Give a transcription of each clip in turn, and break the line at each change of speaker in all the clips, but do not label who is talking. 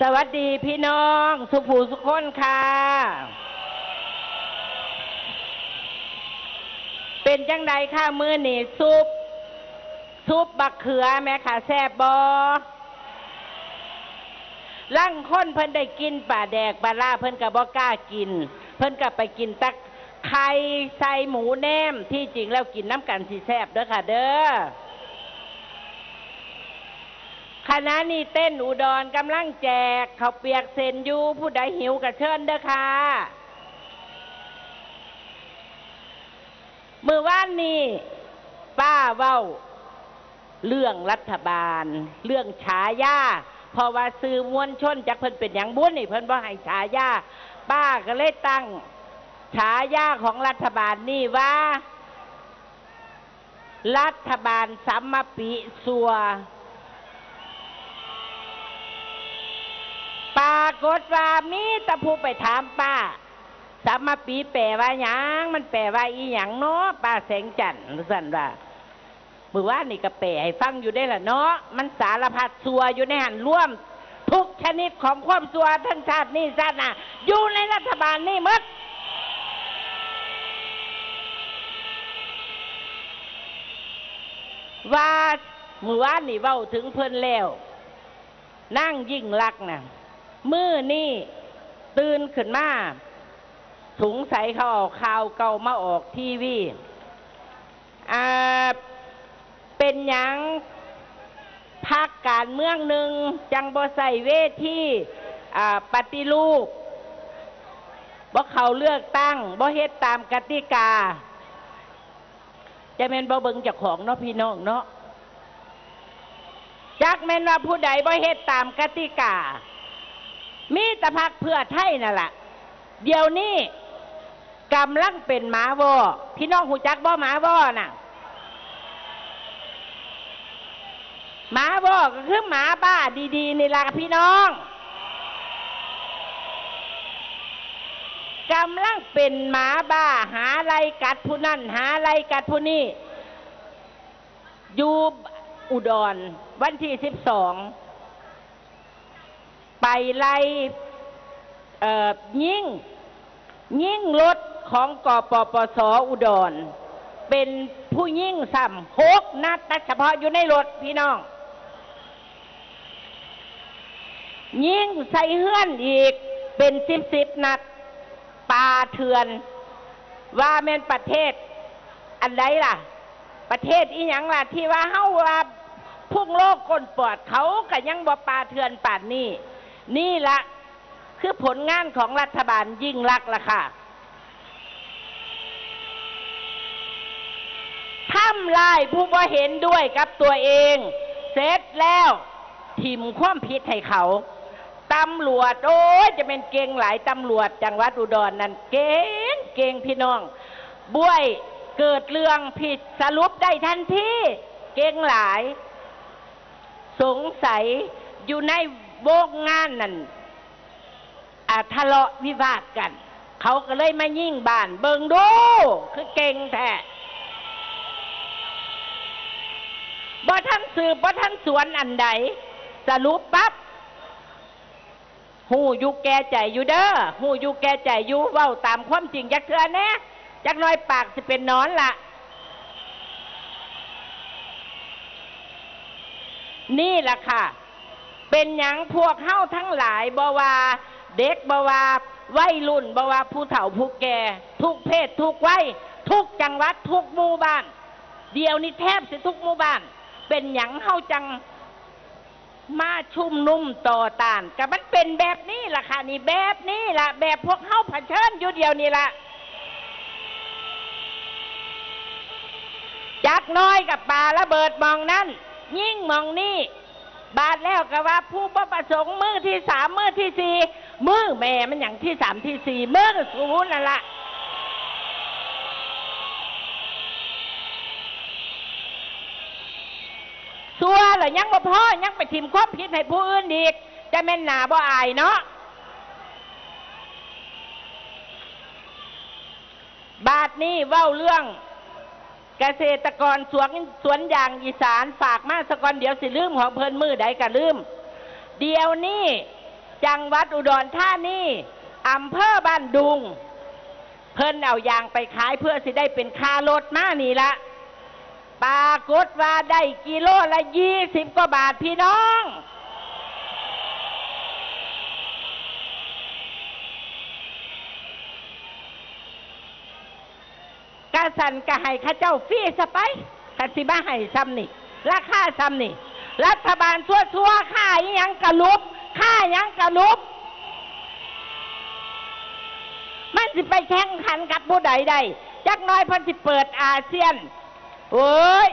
สวัสดีพี่น้องสุภูสุคนค่ะเป็นจังใดค่ะมื้อนี่ซุปบักเขือแม่ค่ะแซ่บบอลั่งคนเพิ่นได้กินป่าแดกปลาล่าเพิ่นก็บ่กล้ากินเพิ่นก็ไปกินตักไข่ใส่หมูแนมที่จริงแล้วกินน้ำกันสิแซ่บเด้อค่ะเด้อคณะนี้เต้นอุดรกำลังแจกข้าวเปียกเซนยูผู้ใดหิวก็เชิญเด้อค่ะมื้อวานนี้ป้าเว้าเรื่องรัฐบาลเรื่องฉายาเพราะว่าสื่อมวลชนจักเพิ่นเป็นหยังบุญนี่เพิ่นบ่ให้ฉายาป้าก็เลยตั้งฉายาของรัฐบาลนี่ว่ารัฐบาลสัมมปิสัวปรากฏว่ามีแต่ผู้ไปถามป้าสัมมปิแปลว่าหยังมันแปลว่าอีหยังเนาะป้าแสงจันทร์สั่นว่ามื้อวานนี่ก็แปลให้ฟังอยู่ได้ล่ะเนาะมันสารพัดสัวอยู่ในหันร่วมทุกชนิดของความสัวทั้งชาตินี้ชาติหน้าอยู่ในรัฐบาลนี่หมดว่ามื้อวานนี่เว้าถึงเพิ่นแล้วนั่งยิ่งลักษณ์น่ะมื้อนี่ตื่นขึ้นมาสงสัยเขาเอาข่าวเก่ามาออกทีวีเป็นหยังพรรคการเมืองหนึ่งจังบ่ใส่เวทีปฏิรูปบ่เขาเลือกตั้งบ่เฮ็ดตามกติกาจะแม่นบ่เบิ่งเจ้าของเนาะพี่น้องเนาะจักแม่นว่าผู้ใดบ่เฮ็ดตามกติกามีแต่พรรคเพื่อไทยนั่นล่ะเดี๋ยวนี้กำลังเป็นหมาวอพี่น้องหูจักบ่หมาวอน่ะหมาวอก็คือหมาบ้าดีๆนี่ล่ะพี่น้องกำลังเป็นหมาบ้าหาไล่กัดผู้นั่นหาไล่กัดผู้นี่อยู่อุดรวันที่12ไปไล่ยิงรถของกปปส.อุดรเป็นผู้ยิงซ้ำ6 นัดแต่เฉพาะอยู่ในรถพี่น้องยิงใส่เฮือนอีกเป็น10 นัดปาเถื่อนว่าแม่นประเทศอันใดล่ะประเทศอีหยังล่ะที่ว่าเฮาว่าพุ่งโลกก้นปอดเขาก็ยังบ่ปาเถื่อนป่านนี้นี่ละคือผลงานของรัฐบาลยิ่งลักษณ์ล่ะค่ะทำลายผู้บ่เห็นด้วยกับตัวเองเสร็จแล้วทิ่มความผิดให้เขาตำรวจโอ้ยจะเป็นเก่งหลายตำรวจจังหวัดอุดรนั่นเก่งพี่น้องบ้วยเกิดเรื่องผิดสรุปได้ทันทีเก่งหลายสงสัยอยู่ในวงงานนั่นทะเลาะวิวาทกันเขาก็เลยมายิงบ้านเบิ่งดูคือเก่งแท้บ่ท่านสืบบ่ท่านสวนอันใดสรุปปั๊บหูอยู่แก่ใจอยู่เด้อหูอยู่แก่ใจอยู่เว้าตามความจริงจักเทื่อแน่จักน้อยปากสิเป็นนอนล่ะนี่ล่ะค่ะเป็นหยังพวกเฮาทั้งหลายบ่ว่าเด็กบ่ว่าวัยรุ่นบ่ว่าผู้เฒ่าผู้แก่ทุกเพศทุกวัยทุกจังหวัดทุกหมู่บ้านเดี๋ยวนี้แทบสิทุกหมู่บ้านเป็นหยังเฮาจังมาชุมนุมต่อต้านก็มันเป็นแบบนี้ล่ะค่ะนี่แบบนี้ล่ะแบบพวกเฮาเผชิญอยู่เดียวนี่ล่ะจักน้อยกับปาระเบิดมองนั่นยิ่งมองนี่บาดแล้วก็ว่าผู้บ่ประสงค์มือที่3มือที่4มือแม่มันอย่างที่3ที่4มือสูงนั่นล่ะซัวเหรอยังบ่พอยังไปทิ่มความผิดให้ผู้อื่นอีกจะแม่นหนาบ่อายเนาะบาดนี้เว้าเรื่องเกษตรกรสวนยางอีสานฝากมาสกอนเดี๋ยวสิลืมของเพิ่นมือใดก็ลืมเดี๋ยวนี้ จังหวัดอุดรธานีอำเภอบ้านดุงเพิ่นเอายางไปขายเพื่อสิได้เป็นค่ารถมานี่ละปรากฏว่าได้กิโลละ20 กว่าบาทพี่น้องกะสันกะให้ข้าเจ้าฟรีซะไปกะสิมาให้ซ้ำนี่ราคาซ้ำนี่รัฐบาลทั่วค่าอีหยังกะลุบค่าหยังกะลุบมันสิไปแข่งขันกับผู้ใดได้จักน้อยเพิ่นสิเปิดอาเซียนโอ้ย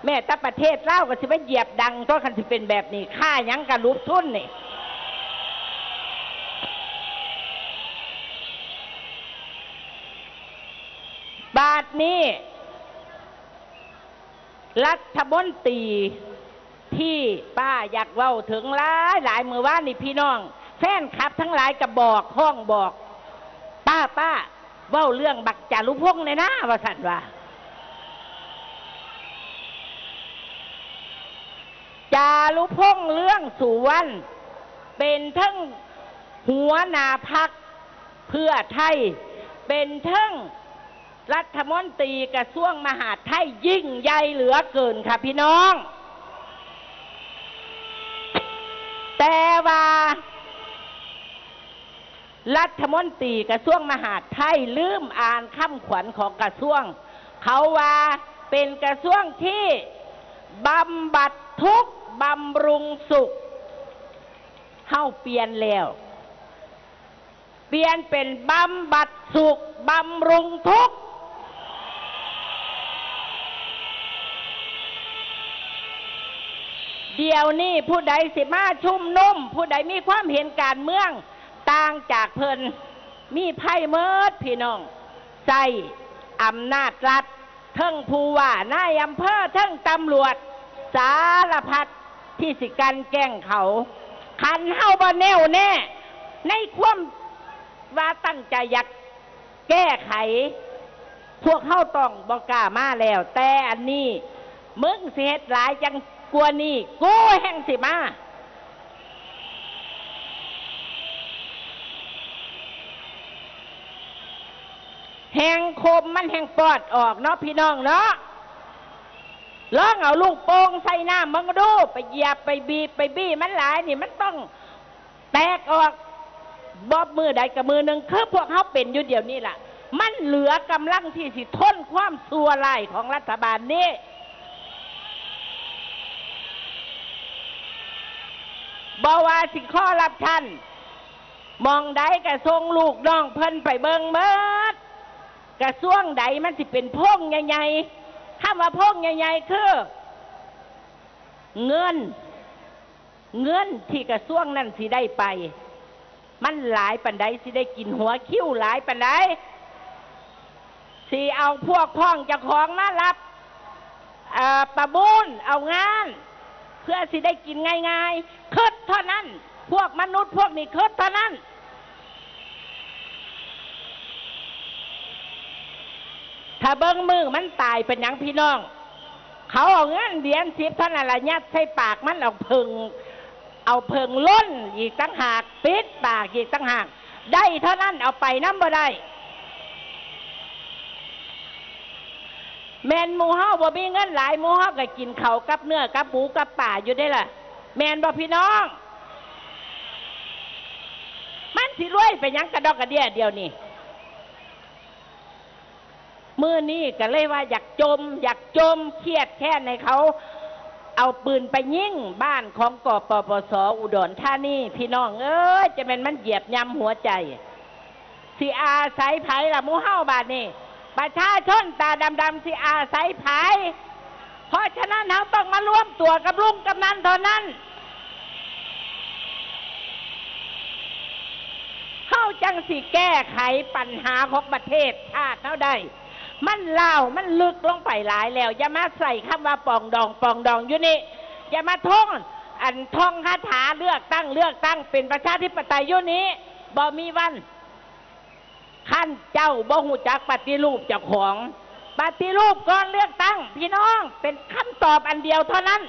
แม่ตะประเทศลาวก็สิไปเหยียบดังเพราะคันสิเป็นแบบนี้ค่าหยังกะลุบทุนนี่บาทนี้รัฐมนตรีที่ป้าอยากเว้าถึงหลายมื้อวานนี่พี่น้องแฟนคลับทั้งหลายก็บอกห้องบอกป้าเว้าเรื่องบักจารุพงษ์เลยนะว่าสั่นว่าจารุพงษ์เรื่องสุวรรณเป็นทั้งหัวหน้าพรรคเพื่อไทยเป็นทั้งรัฐมนตรีกระทรวงมหาดไทยยิ่งใหญ่เหลือเกินค่ะพี่น้องแต่ว่ารัฐมนตรีกระทรวงมหาดไทยลืมอ่านคำขวัญของกระทรวงเขาว่าเป็นกระทรวงที่บำบัดทุกข์บำรุงสุขเฮาเปลี่ยนแล้วเปลี่ยนเป็นบำบัดสุขบำรุงทุกข์เดี๋ยวนี้ผู้ใดสิมาชุมนุมผู้ใดมีความเห็นการเมืองต่างจากเพิ่นมีไพ่เมิดพี่น้องใส่อำนาจรัฐเทิงผู้ว่านายอำเภอเทิงตำรวจสารพัดที่สิกันแกล้งเขาคันเฮาบ่แน่วแน่ในความว่าตั้งใจอยากแก้ไขพวกเฮาต้องบ่กล้ามาแล้วแต่อันนี้มึงสิเฮ็ดหลายจังกลัวนี่กูแห่งสิมาแห่งคมมันแห่งปอดออกเนาะพี่น้องเนาะลองเอาลูกโป่งใส่น้ำมันก็ดูไปเหยียบไปบีบไปบี้มันหลายนี่มันต้องแตกออกบอบมือใดกับมือหนึ่งคือพวกเขาเป็นอยู่เดี๋ยวนี้ล่ะมันเหลือกำลังที่สิทนความชั่วร้ายของรัฐบาลนี้บ่ว่าสิข้อรับชันมองใดกระทรวงลูกน้องเพิ่นไปเบิ่งเมิดกระทรวงใดมันสิเป็นพงใหญ่ๆถ้าว่าพงใหญ่ๆคือเงินที่กระทรวงนั้นสิได้ไปมันหลายปานใดสิได้กินหัวคิ้วหลายปานใดสิเอาพวกพ้องเจ้าของมารับประมูลเอางานเพื่อสิได้กินง่ายๆคิดเท่านั้นพวกมนุษย์พวกนี้คิดเท่านั้นถ้าเบิ้งมือมันตายเป็นหยังพี่น้องเขาเอาเงินเหรียญ10เท่านั้นละยัดใส่ปากมันเอาเพิงล้นอีกตั้งหากปิดปากอีกตั้งหากได้เท่านั้นเอาไปน้ำบ่ได้แมนหมูเฮาบ่มีเงินหลายหมูเฮาก็กินข้าวกับเนื้อกับหมูกับป่าอยู่ได้ล่ะแมนบ่พี่น้องมันสิรวยไปหยังกระดอกกระเดี่ยเดียวนี่มื้อนี้ก็เลยว่าอยากจมเครียดแค่ในเขาเอาปืนไปยิงบ้านของกปปส.อุดรธานีพี่น้องเอ้ยจะเป็นมันเหยียบย่ำหัวใจสิอาศัยไผล่ะหมู่เฮาบาดนี้ประชาชนตาดำๆสิอาศัยไผเพราะฉะนั้นเราต้องมาร่วมตัวกับลุงกำนันเท่านั้นเฮาจังสิแก้ไขปัญหาของประเทศชาติเฮาได้มันเล่ามันลึกลงไปหลายแล้วอย่ามาใส่คำว่าปองดองอยู่นี่อย่ามาท่องคาถาเลือกตั้งเป็นประชาธิปไตยอยู่นี้บ่มีวันขั้นเจ้าบ่หูจักปฏิรูปเจ้าของปฏิรูปก่อนเลือกตั้งพี่น้องเป็นคำตอบอันเดียวเท่านั้น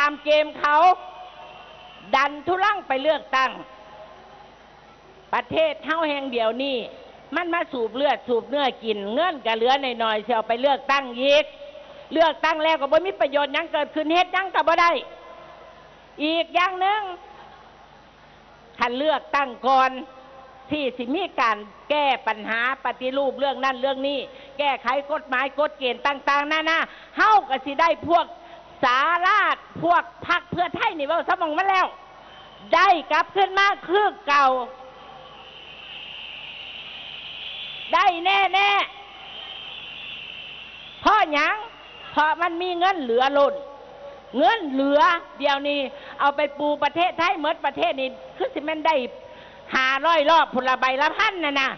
ามเกมเขาดันทุลังไปเลือกตั้งประเทศเฮาแห่งเดียวนี้มันมาสูบเลือดสูบเนื้อกินเงินกะเหลือหน่อยๆเสียไปเลือกตั้งอีกเลือกตั้งแล้วก็บ่มีประโยชน์หยังเกิดขึ้นเฮ็ดหยังก็บ่ได้อีกอย่างหนึ่งคันเลือกตั้งก่อนที่สิมีการแก้ปัญหาปฏิรูปเรื่องนั้นเรื่องนี้แก้ไขกฎหมายกฎเกณฑ์ต่างๆนั่นนะเฮาก็สิได้พวกสาราชพวกพรรคเพื่อไทยนี่เว้าสมองมาแล้วได้กลับขึ้นมาคือเก่าได้แน่ๆเพราะหยังเพราะมันมีเงินเหลือล้นเงินเหลือเดี๋ยวนี้เอาไปปูประเทศไทยหมดประเทศนี่คือสิมันได้500 รอบผลใบละพันนะ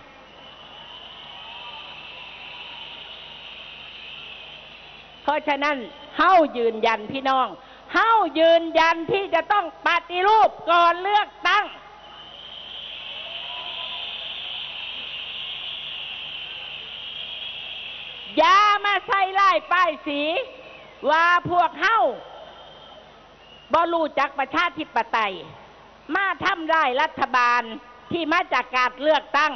เพราะฉะนั้นเฮายืนยันพี่น้องเฮายืนยันที่จะต้องปฏิรูปก่อนเลือกตั้งอย่ามาใส่ร้ายป้ายสีว่าพวกเฮาบ่รู้จักประชาธิปไตยมาทำร้ายรัฐบาลที่มาจากการเลือกตั้ง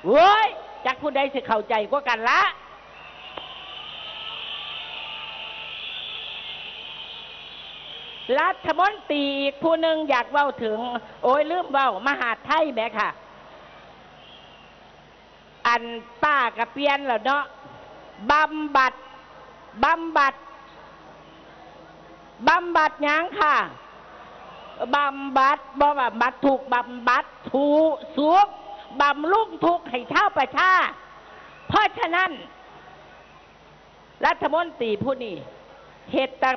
เว้ยจักผู้ใดสิเข้าใจกว่ากันละรัฐมนตรีอีกผู้หนึ่งอยากเว้าถึงโอ้ยลืมเว้ามหาดไทยแม่ค่ะอันป้ากับเปียนแล้วเนาะบำบัดหยังค่ะบำบัดบ่ว่าบัดถูกบำบัดถูกสุขบำรุงทุกข์ให้ชาวประชาเพราะฉะนั้นรัฐมนตรีผู้นี้เฮ็ดแต่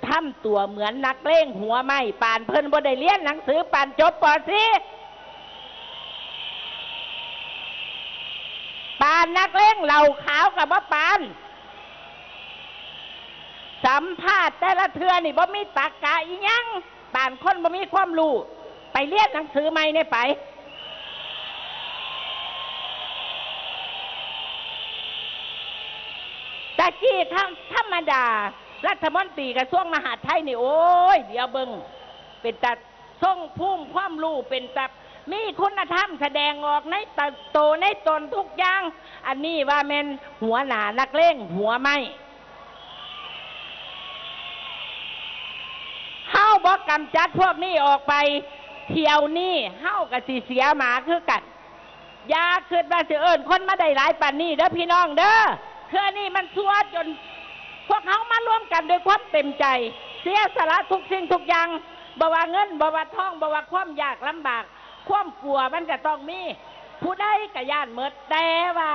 ทำตัวเหมือนนักเลงหัวไม้ปานเพิ่นบ่ได้เรียนหนังสือปานจบป..4 ปานนักเลงเหล่าขาวกับบ่ปานสัมภาษณ์แต่ละเทื่อนี่บ่มีตรรกะอีหยังปานคนบ่มีความรู้ไปเรียนหนังสือใหม่เนี่ยไปตะกี้ธรรมดารัฐมนตรีกระทรวงมหาดไทยนี่โอ้ยเดี๋ยวเบิ่งเป็นตัดทรงภูมิความรู้เป็นตัดมีคุณธรรมแสดงออกในโตในตนทุกอย่างอันนี้ว่าแม่นหัวหน้านักเลงหัวไม้เฮาบ่กำจัดพวกนี้ออกไปเที่ยวนี้เฮาก็สิเสียหมาคือกันอย่าคิดว่าสิเอิ้นคนมาได้หลายปานนี้เด้อพี่น้องเด้อเทื่อนี้มันซัวจนพวกเขามารวมกันด้วยความเต็มใจเสียสละทุกสิ่งทุกอย่างบ่ว่าเงินบ่ว่าทองบ่ว่าความยากลำบากความกลัวมันจะต้องมีผู้ใดก็ย่านหมดแต่ว่า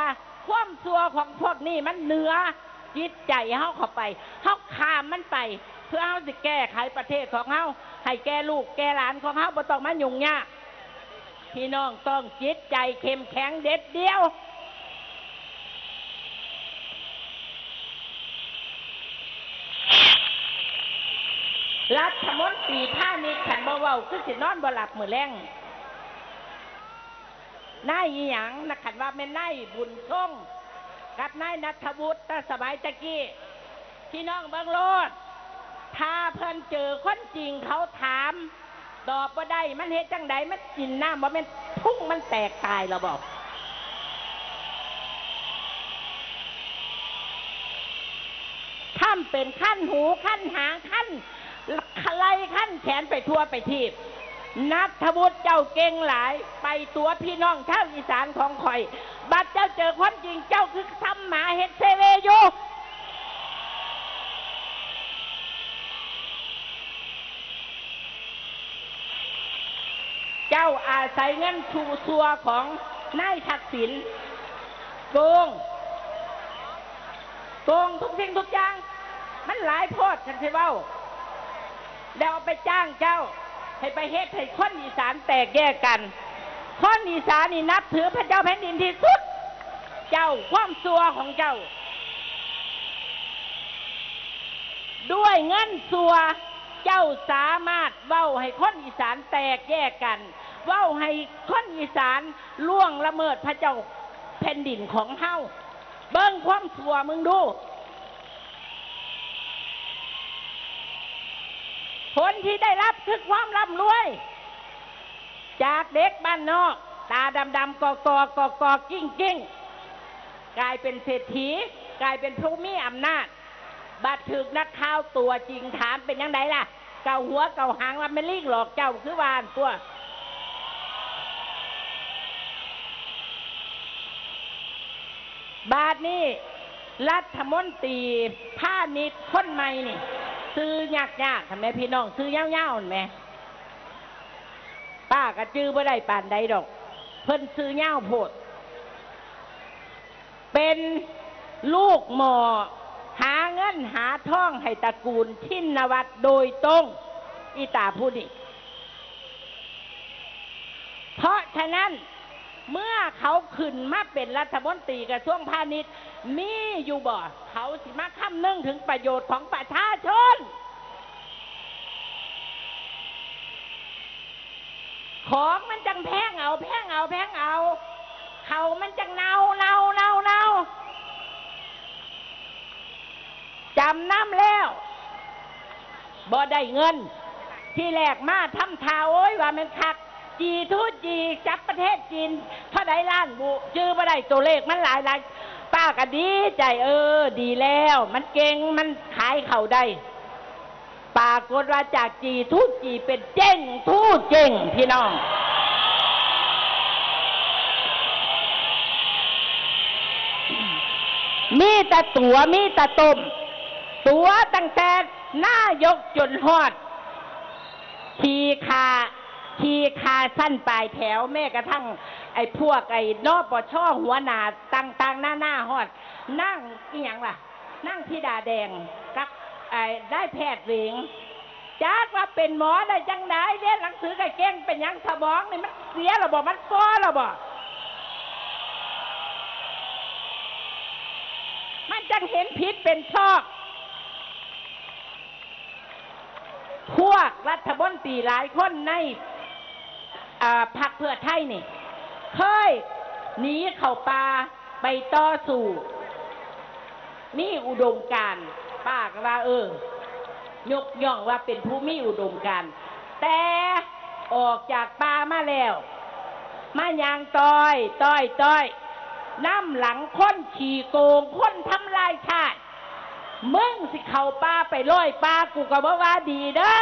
ความซัวของพวกนี้มันเหนือจิตใจเฮาเข้าไปเฮาข้ามมันไปเพื่อเฮาสิแก้ไขประเทศของเฮาให้แก่ลูกแก่หลานของเฮาบ่ต้องมายุ่งยากพี่น้องต้องจิตใจเข้มแข็งเด็ดเดียวรัฐมนตรีพาณิชย์ฉันบ่เว้าคือสินอนบ่หลับมื้อแลงนายอีหยังนะคันว่าแม่นนายบุญทรงกับนายณัฐวุฒิแต่สบายตะกี้พี่น้องเบิ่งโลดถ้าเพิ่นเจอคนจริงเขาถามตอบบ่ได้มันเฮ็ดจังไดมันกินน้ำบ่แม่นพุ่งมันแตกตายแล้วบ่ถ้าเป็นขั้นหูขั้นหางขั้นไล่ขั้นแขนไปทั่วไปทีบณัฐวุฒิเจ้าเก่งหลายไปตัวพี่น้องชาวอีสานของข่อยบัดเจ้าเจอความจริงเจ้าคือทำหมาเฮ็ดเซเวอยู่เจ้าอาศัยเงินชูซัวของนายทักษิณโกงทุกสิ่งทุกอย่างมันหลายโพดฉันสิเว้าแล้วเอาไปจ้างเจ้าให้ไปเฮ็ดให้คนอีสานแตกแยกกันคนอีสานนี่นับถือพระเจ้าแผ่นดินที่สุดเจ้าความซัวของเจ้าด้วยเงินซัวเจ้าสามารถเว้าให้คนอีสานแตกแยกกันเว้าให้คนอีสานล่วงละเมิดพระเจ้าแผ่นดินของเฮาเบิ่งความซัวมึงดู คนที่ได้รับคือความร่ำรวยจากเด็กบ้านนอกตาดำๆกอกิ้งกลายเป็นเศรษฐีกลายเป็นผู้มีอำนาจบัดถึกนักข่าวตัวจริงถามเป็นยังไงล่ะเกาหัวเกาหางว่าไม่ลีกหลอกเจ้าคือวานตัวบาทนี้รัฐมนตรีพาณิชย์คนใหม่นี่ซื้อยากทำไมพี่น้องซื้อยาวๆไหมป้ากระจื้อบ่ได้ปานใดดอกเพิ่นซื้อยาวโพดเป็นลูกหมอหาเงินหาทองให้ตระกูลทินวัตรโดยตรงอีตาผู้นี้เพราะฉะนั้นเมื่อเขาขึ้นมาเป็นรัฐมนตรีกระทรวงพาณิชย์มีอยู่บ่เขาสิมาคำนึงถึงประโยชน์ของประชาชนของมันจังแพงเอาเขามันจังเนาจำน้ำแล้วบ่ได้เงินที่แรกมาทำทาโอ้ยว่ามันคักจีทุจีจับประเทศจีนเท่าใดล้านบุจื้อบ่ได้ตัวเลขมันหลายป้าก็ดีใจดีแล้วมันเก่งมันขายเข่าได้ปรากฏว่าจากจีทุจีเป็นเจ๊งทุเจ๊งพี่น้องมีแต่ตัวมีแต่ต้มตัวตั้งแต่หน้ายกจนฮอดทีคาสั้นปลายแถวแม่กระทั่งไอ้พวกไอ้นปช.หัวหน้าต่างๆหน้าฮอดนั่งอีหยังล่ะนั่งธิดาแดงกับไอ้ได้แพทย์หญิงจักว่าเป็นหมอได้จังไดเรียนหนังสือก็เก่งเป็นหยังสมองนี่มันเสียหรอบ่มันฟ้อหรอบ่มันจังเห็นผิดเป็นชอบพวกรัฐมนตรีหลายคนในพรรคเพื่อไทยนี่เคยหนีเข้าป่าไปต่อสู้นี่อุดมการณ์ป้าก็ว่ายกย่องว่าเป็นผู้มีอุดมการณ์แต่ออกจากป่ามาแล้วมายางต้อยน้ำหลังคนขี่โกงคนทำลายชาติมึงสิเข้าป่าไปร้อยป่ากูก็บ่ว่าดีเด้อ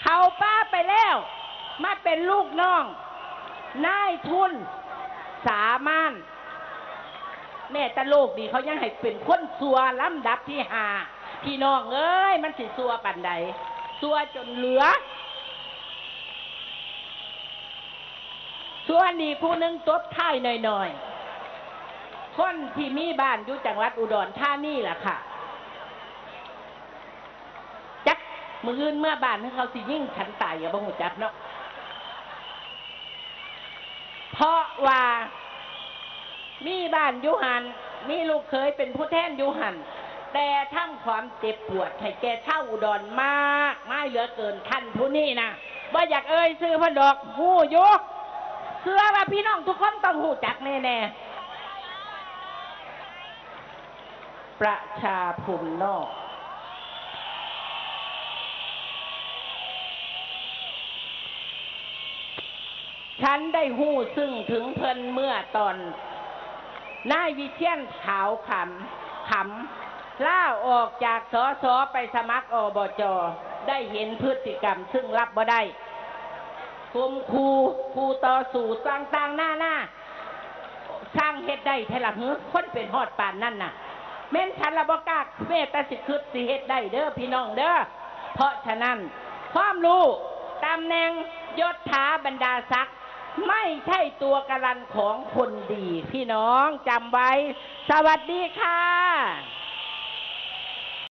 เข้าป่าไปแล้วมาเป็นลูกน้องนายทุนสามานแม่ตะโลกดีเขายังให้เป็นคนซัวลำดับที่5พี่น้องเอ้ยมันสิซัวปานใดซัวจนเหลือส่วนนี้ผู้หนึ่งตบท้ายหน่อยคนที่มีบ้านอยู่จังหวัดอุดรธานีล่ะค่ะจักมืออื่นเมื่อบ้านเขาสิยิ่งฉันตายอย่าบ่ฮู้จักเนาะเพราะว่ามีบ้านอยู่หันมีลูกเคยเป็นผู้แทนอยู่หันแต่ทำความเจ็บปวดให้แก่ชาวอุดรมากไม่เหลือเกินท่านผู้นี้นะบ่อยากซื้อเพิ่นดอกฮู้อยู่เชื่อว่าพี่น้องทุกคนต้องหูจักแน่ๆประชาภูมินอกฉันได้หู้ซึ่งถึงเพิ่นเมื่อตอนนายวิเชียรขาวขำล่าออกจากสสไปสมัครอบจ.ได้เห็นพฤติกรรมซึ่งรับบ่ได้คุมครูต่อสู่ต่างๆหน้าสร้างเฮ็ดได้เท่าละคนเป็นฮอดปานนั่นน่ะแม่นฉันละบ่กล้าเมตตาสิคืดสิเฮ็ดได้เด้อพี่น้องเด้อเพราะฉะนั้นความรู้ตำแหน่งยศถาบรรดาศักดิ์ไม่ใช่ตัวการันของคนดีพี่น้องจำไว้สวัสดีค่ะ